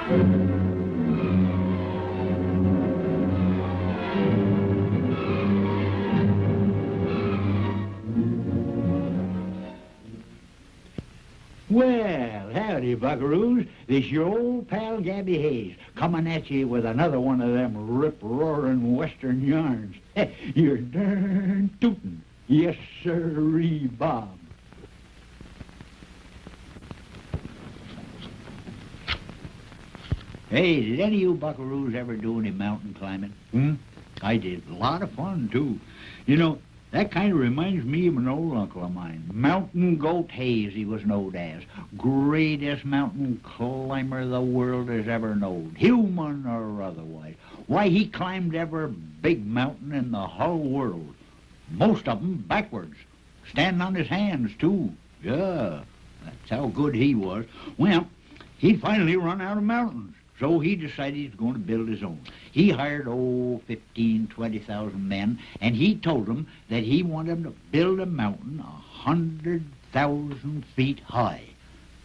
Well, howdy, buckaroos. This your old pal Gabby Hayes, coming at you with another one of them rip-roaring western yarns. You're darn tootin'. Yes, sirree, Bob. Hey, did any of you buckaroos ever do any mountain climbing? I did. A lot of fun, too. You know, that kind of reminds me of an old uncle of mine. Mountain Goat Hayes, he was known as. Greatest mountain climber the world has ever known, human or otherwise. Why, he climbed every big mountain in the whole world. Most of them backwards. Standing on his hands, too. Yeah, that's how good he was. Well, he finally run out of mountains. So he decided he was going to build his own. He hired, 20,000 men, and he told them that he wanted them to build a mountain 100,000 feet high.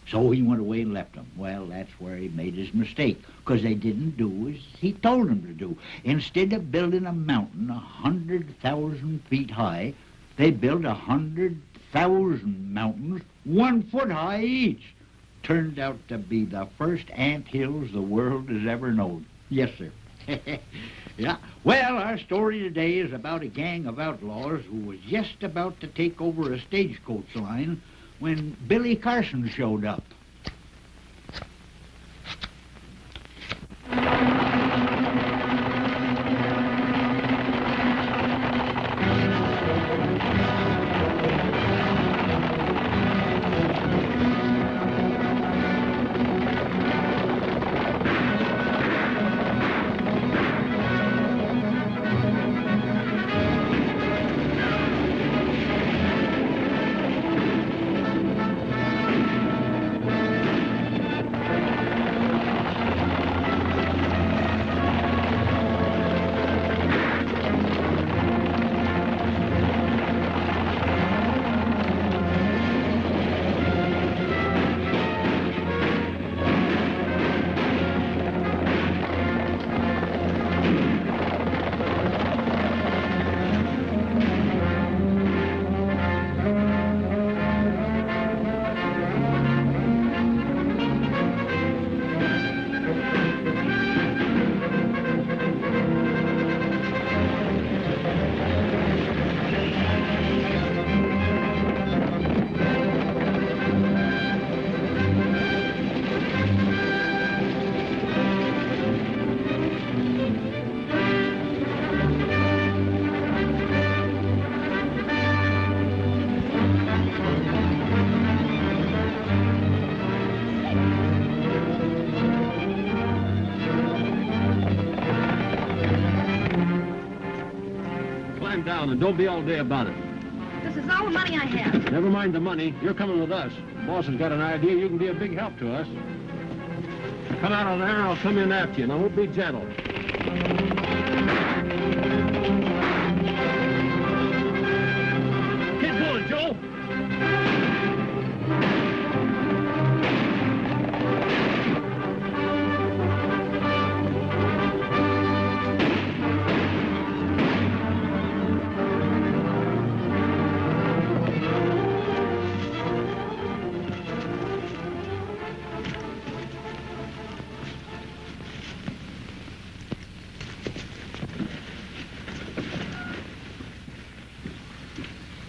So he went away and left them. Well, that's where he made his mistake, because they didn't do as he told them to do. Instead of building a mountain 100,000 feet high, they built 100,000 mountains 1 foot high each. Turned out to be the first ant hills the world has ever known. Yes, sir. Yeah. Well, our story today is about a gang of outlaws who was just about to take over a stagecoach line when Billy Carson showed up. Down and don't be all day about it. This is all the money I have. Never mind the money. You're coming with us. The boss has got an idea you can be a big help to us. Come out of there and I'll come in after you. Now, we'll be gentle. Keep going, Joe.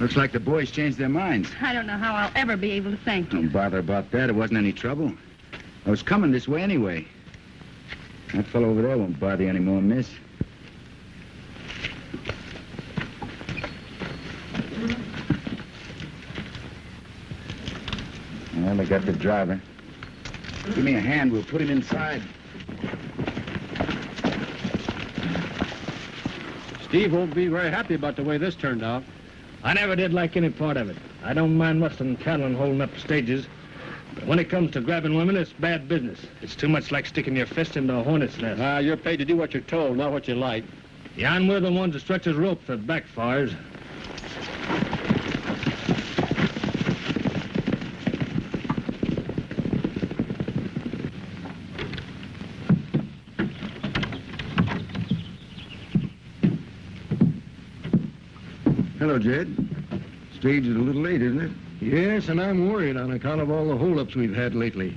Looks like the boys changed their minds. I don't know how I'll ever be able to thank you. Don't bother about that. It wasn't any trouble. I was coming this way anyway. That fellow over there won't bother you anymore, miss. Well, I got the driver. Give me a hand. We'll put him inside. Steve won't be very happy about the way this turned out. I never did like any part of it. I don't mind rustling cattle and holding up stages. But when it comes to grabbing women, it's bad business. It's too much like sticking your fist into a hornet's nest. You're paid to do what you're told, not what you like. Yeah, and we're the ones that stretches rope that backfires. Hello, Jed. Stage is a little late, isn't it? Yes, and I'm worried on account of all the holdups we've had lately.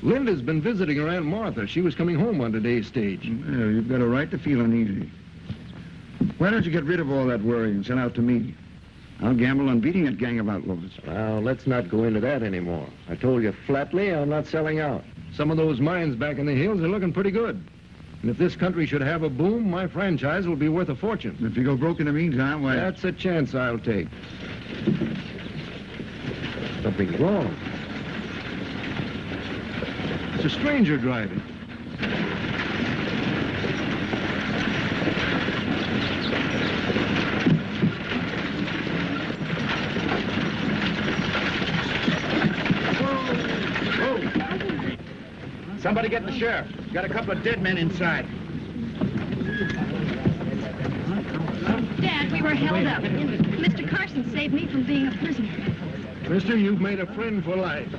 Linda's been visiting her Aunt Martha. She was coming home on today's stage. Well, you've got a right to feel uneasy. Why don't you get rid of all that worry and send out to me? I'll gamble on beating that gang of outlaws. Well, let's not go into that anymore. I told you flatly I'm not selling out. Some of those mines back in the hills are looking pretty good. And if this country should have a boom, my franchise will be worth a fortune. If you go broke in the meantime, why... That's a chance I'll take. Something's wrong. It's a stranger driving. Somebody get the sheriff. Got a couple of dead men inside. Dad, we were held up. Mr. Carson saved me from being a prisoner. Mister, you've made a friend for life.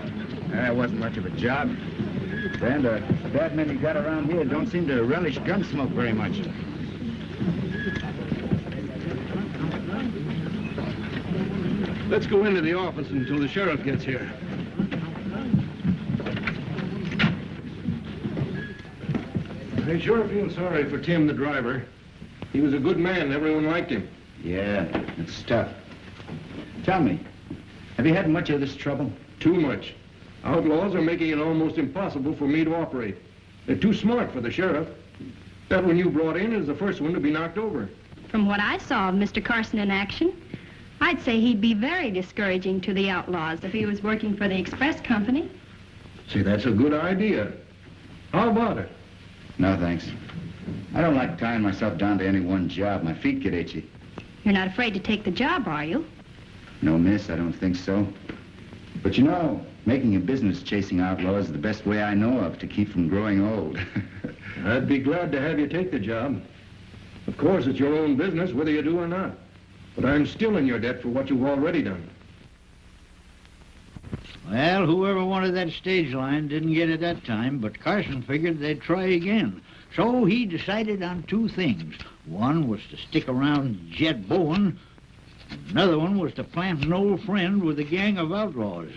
That wasn't much of a job. And the bad men you got around here don't seem to relish gun smoke very much. Let's go into the office until the sheriff gets here. I sure feel sorry for Tim, the driver. He was a good man. Everyone liked him. Yeah, it's tough. Tell me, have you had much of this trouble? Too much. Outlaws are making it almost impossible for me to operate. They're too smart for the sheriff. That one you brought in is the first one to be knocked over. From what I saw of Mr. Carson in action, I'd say he'd be very discouraging to the outlaws if he was working for the express company. See, that's a good idea. How about it? No, thanks. I don't like tying myself down to any one job. My feet get itchy. You're not afraid to take the job, are you? No, miss, I don't think so. But you know, making a business chasing outlaws is the best way I know of to keep from growing old. I'd be glad to have you take the job. Of course, it's your own business, whether you do or not. But I'm still in your debt for what you've already done. Well, whoever wanted that stage line didn't get it that time, but Carson figured they'd try again. So he decided on two things. One was to stick around Jed Bowen. Another one was to plant an old friend with a gang of outlaws.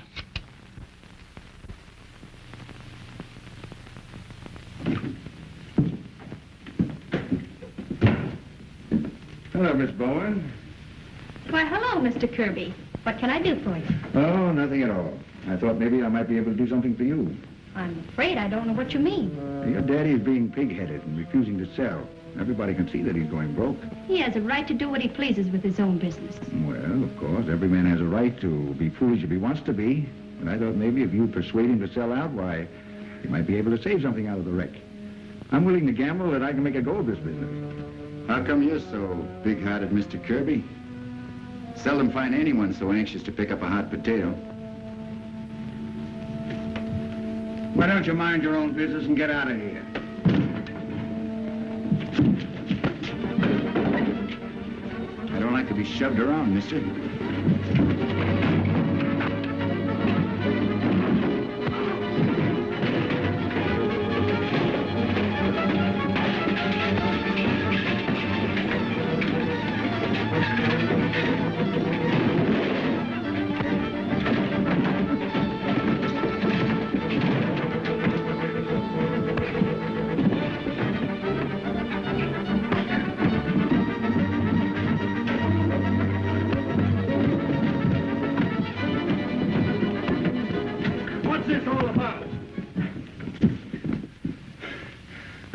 Hello, Miss Bowen. Why, hello, Mr. Kirby. What can I do for you? Oh, nothing at all. I thought maybe I might be able to do something for you. I'm afraid I don't know what you mean. Your daddy's being pig-headed and refusing to sell. Everybody can see that he's going broke. He has a right to do what he pleases with his own business. Well, of course, every man has a right to be foolish if he wants to be. But I thought maybe if you persuade him to sell out, why, he might be able to save something out of the wreck. I'm willing to gamble that I can make a go of this business. How come you're so big-hearted, Mr. Kirby? Seldom find anyone so anxious to pick up a hot potato. Why don't you mind your own business and get out of here? I don't like to be shoved around, mister.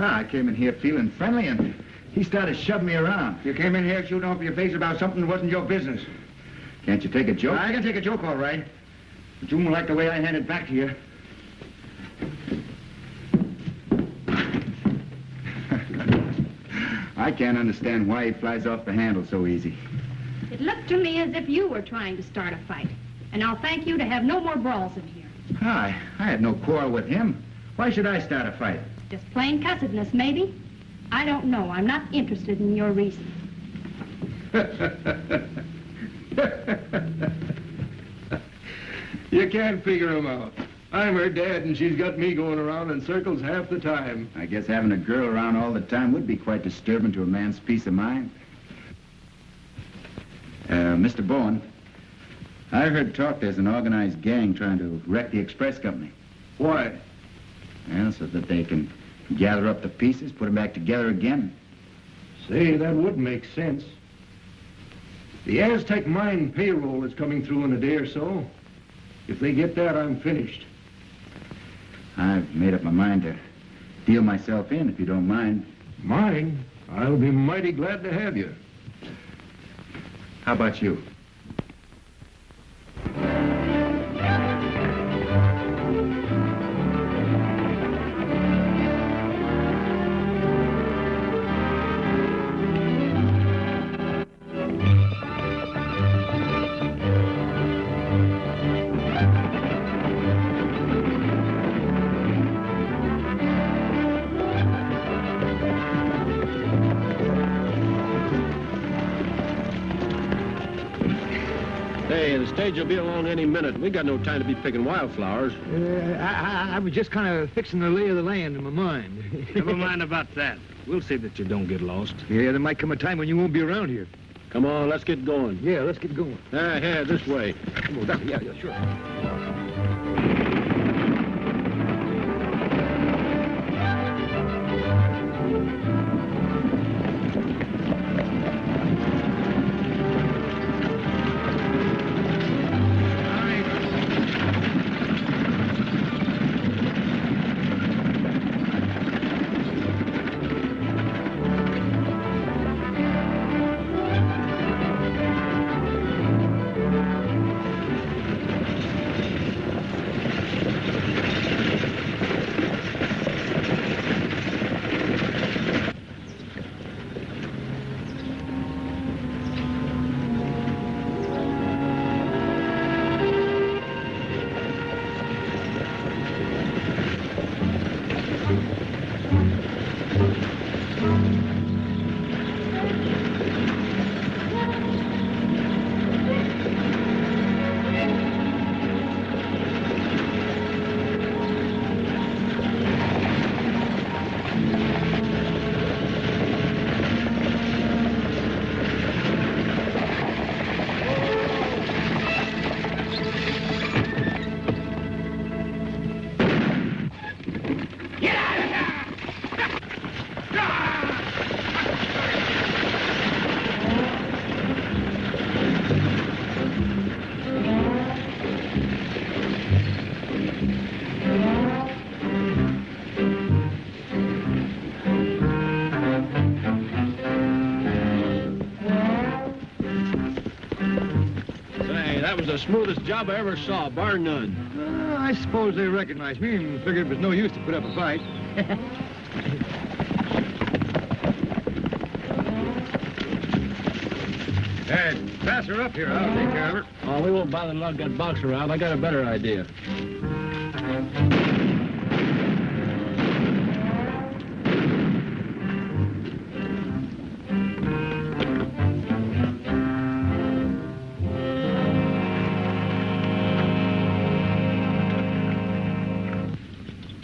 I came in here feeling friendly, and he started shoving me around. You came in here shooting off your face about something that wasn't your business. Can't you take a joke? I can take a joke, all right. But you won't like the way I hand it back to you. I can't understand why he flies off the handle so easy. It looked to me as if you were trying to start a fight. And I'll thank you to have no more brawls in here. I had no quarrel with him. Why should I start a fight? Just plain cussedness, maybe? I don't know. I'm not interested in your reason. You can't figure him out. I'm her dad, and she's got me going around in circles half the time. I guess having a girl around all the time would be quite disturbing to a man's peace of mind. Mr. Bowen, I heard talk there's an organized gang trying to wreck the express company. Why? Well, so that they can gather up the pieces, put them back together again. Say, that would make sense. The Aztec mine payroll is coming through in a day or so. If they get that, I'm finished. I've made up my mind to deal myself in, if you don't mind. Mine? I'll be mighty glad to have you. How about you? Hey, the stage will be along any minute. We got no time to be picking wildflowers. I was just kind of fixing the lay of the land in my mind. Never mind about that. We'll see that you don't get lost. Yeah, there might come a time when you won't be around here. Come on, let's get going. Yeah, let's get going. Yeah, this way. Oh, yeah, sure. That was the smoothest job I ever saw, bar none. I suppose they recognized me and figured it was no use to put up a fight. Hey, pass her up here. I'll take care of her. Oh, we won't bother to lug that box around. I got a better idea.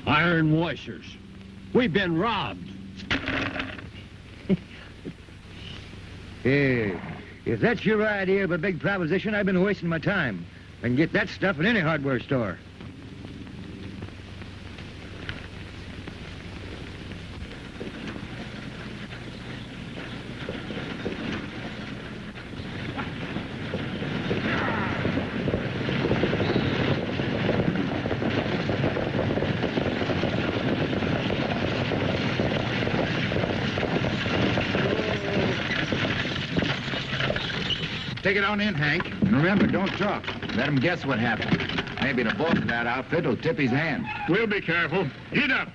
Iron washers. We've been robbed. Hey, if that's your idea of a big proposition, I've been wasting my time. I can get that stuff in any hardware store. Take it on in, Hank. And remember, don't talk. Let him guess what happened. Maybe the boss of that outfit will tip his hand. We'll be careful. Eat up.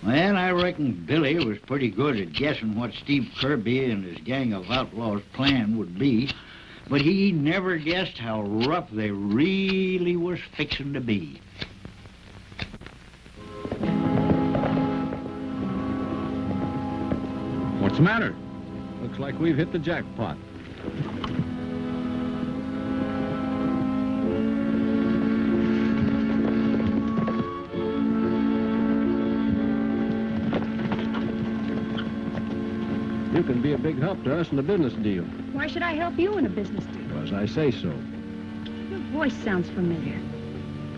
Well, I reckon Billy was pretty good at guessing what Steve Kirby and his gang of outlaws' plan would be, but he never guessed how rough they really was fixing to be. What's the matter? Looks like we've hit the jackpot. You can be a big help to us in the business deal. Why should I help you in a business deal? Because I say so. Your voice sounds familiar.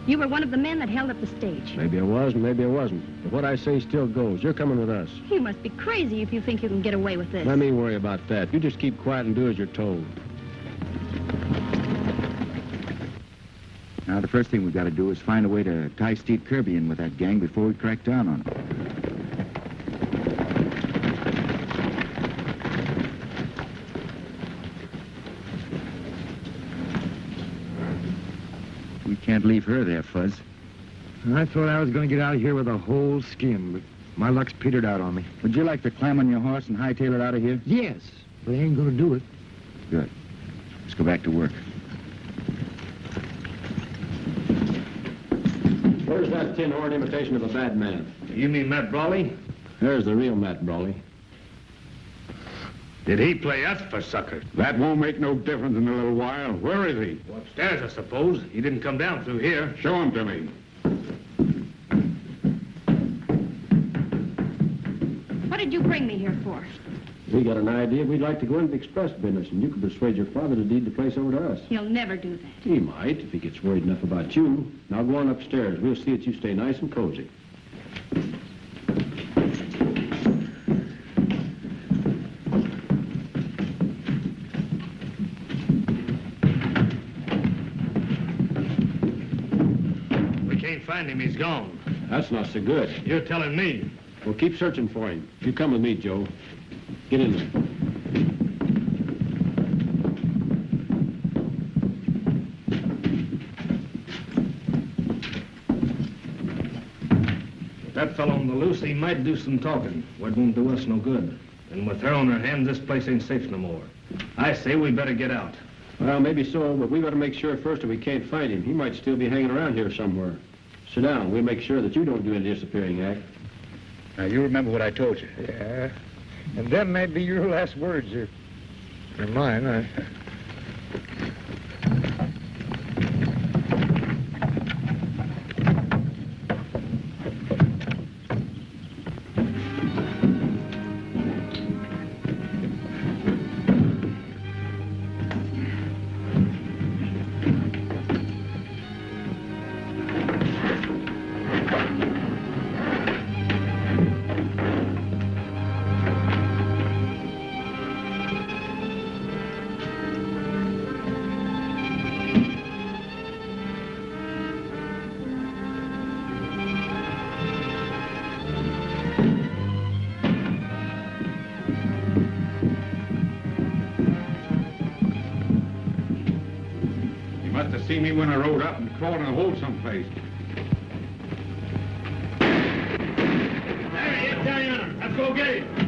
You were one of the men that held up the stage. Maybe I was, and maybe I wasn't. But what I say still goes. You're coming with us. You must be crazy if you think you can get away with this. Let me worry about that. You just keep quiet and do as you're told. Now, the first thing we've got to do is find a way to tie Steve Kirby in with that gang before we crack down on him. We can't leave her there, Fuzz. I thought I was going to get out of here with a whole skin, but my luck's petered out on me. Would you like to climb on your horse and hightail it out of here? Yes, but I ain't going to do it. Good. Let's go back to work. Where's that tin horn imitation of a bad man? You mean Matt Brawley? There's the real Matt Brawley. Did he play us for suckers? That won't make no difference in a little while. Where is he? Well, upstairs, I suppose. He didn't come down through here. Show him to me. What did you bring me here for? We got an idea. We'd like to go into the express business, and you could persuade your father to deed the place over to us. He'll never do that. He might, if he gets worried enough about you. Now go on upstairs. We'll see that you stay nice and cozy. We can't find him. He's gone. That's not so good. You're telling me. We'll keep searching for him. You come with me, Joe. Get in there. With that fellow on the loose, he might do some talking. What won't do us no good. And with her on her hands, this place ain't safe no more. I say we better get out. Well, maybe so, but we got to make sure first if we can't find him. He might still be hanging around here somewhere. Sit down. We'll make sure that you don't do any disappearing act. Now, you remember what I told you. Yeah, and them might be your last words, or mine. You must have seen me when I rode up and crawled in a hole someplace. There he is, Diana. Let's go get him.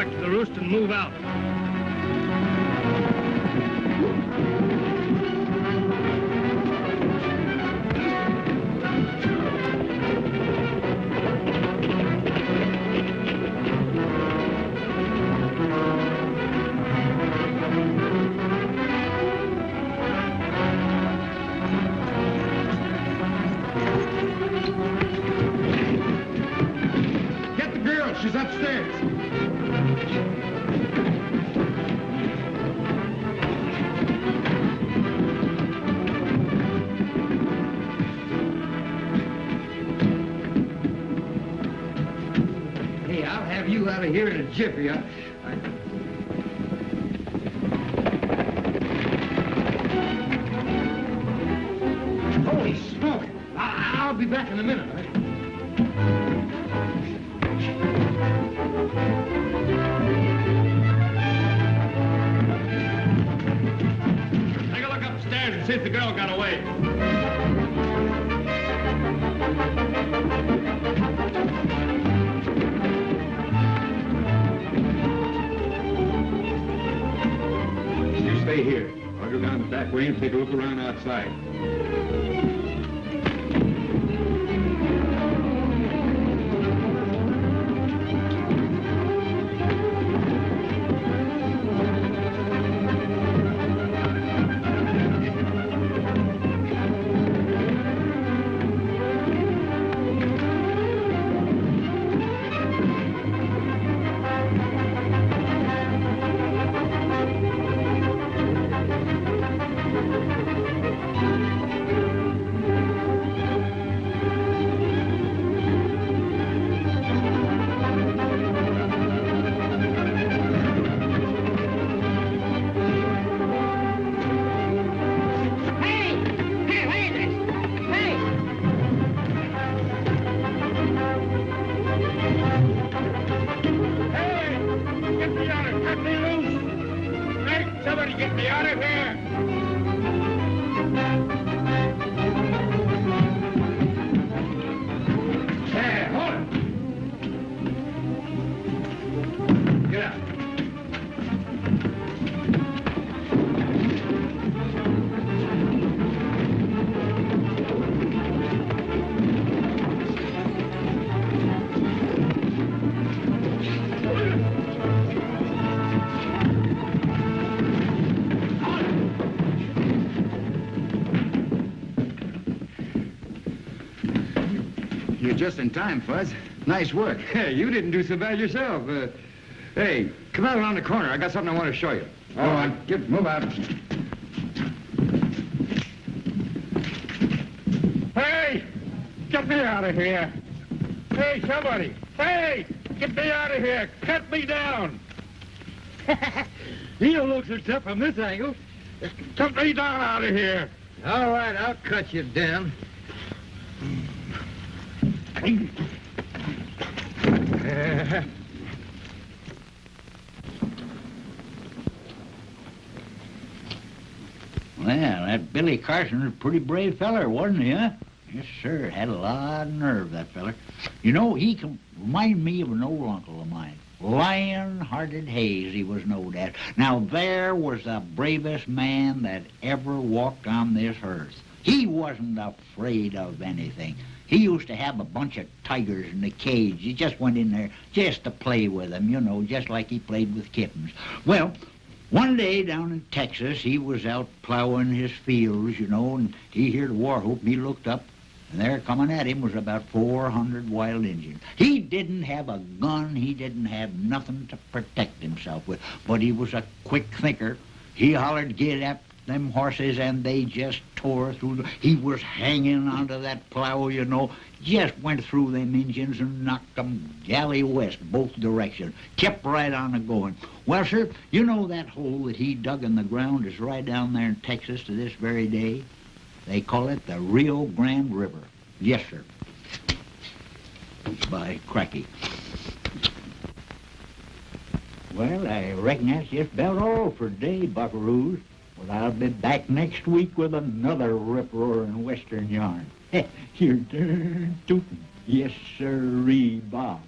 back to the roost and move out. Get the girl. She's upstairs. Hey, I'll have you out of here in a jiffy. Holy smoke! I'll be back in a minute. Take a look upstairs and see if the girl got away. You stay here. I'll go down the back way and take a look around outside. Get me out of here! Hey, hold it! Get out. You're just in time, Fuzz. Nice work. Hey, you didn't do so bad yourself. Hey, come out around the corner. I got something I want to show you. All right, move out. Hey! Get me out of here! Hey, somebody! Hey! Get me out of here! Cut me down! You don't look so tough from this angle. Cut me down out of here! All right, I'll cut you down. Well, that Billy Carson was a pretty brave feller, wasn't he, huh? Yes, sir. Had a lot of nerve, that feller. You know, he can remind me of an old uncle of mine. Lion-hearted Hayes, he was known as. Now, there was the bravest man that ever walked on this earth. He wasn't afraid of anything. He used to have a bunch of tigers in the cage. He just went in there just to play with them, you know, just like he played with kittens. Well, one day down in Texas, he was out plowing his fields, you know, and he heard the war whoop, and he looked up, and there coming at him was about 400 wild Indians. He didn't have a gun. He didn't have nothing to protect himself with, but he was a quick thinker. He hollered, "Get up them horses," and they just tore through. He was hanging onto that plow, you know, just went through them Indians and knocked them galley west, both directions. Kept right on a-going. Well, sir, you know that hole that he dug in the ground is right down there in Texas to this very day? They call it the Rio Grande River. Yes, sir. By cracky. Well, I reckon that's just about all for today, buckaroos. But I'll be back next week with another rip-roaring Western yarn. You're darn tootin'. Yes, sirree, Bob.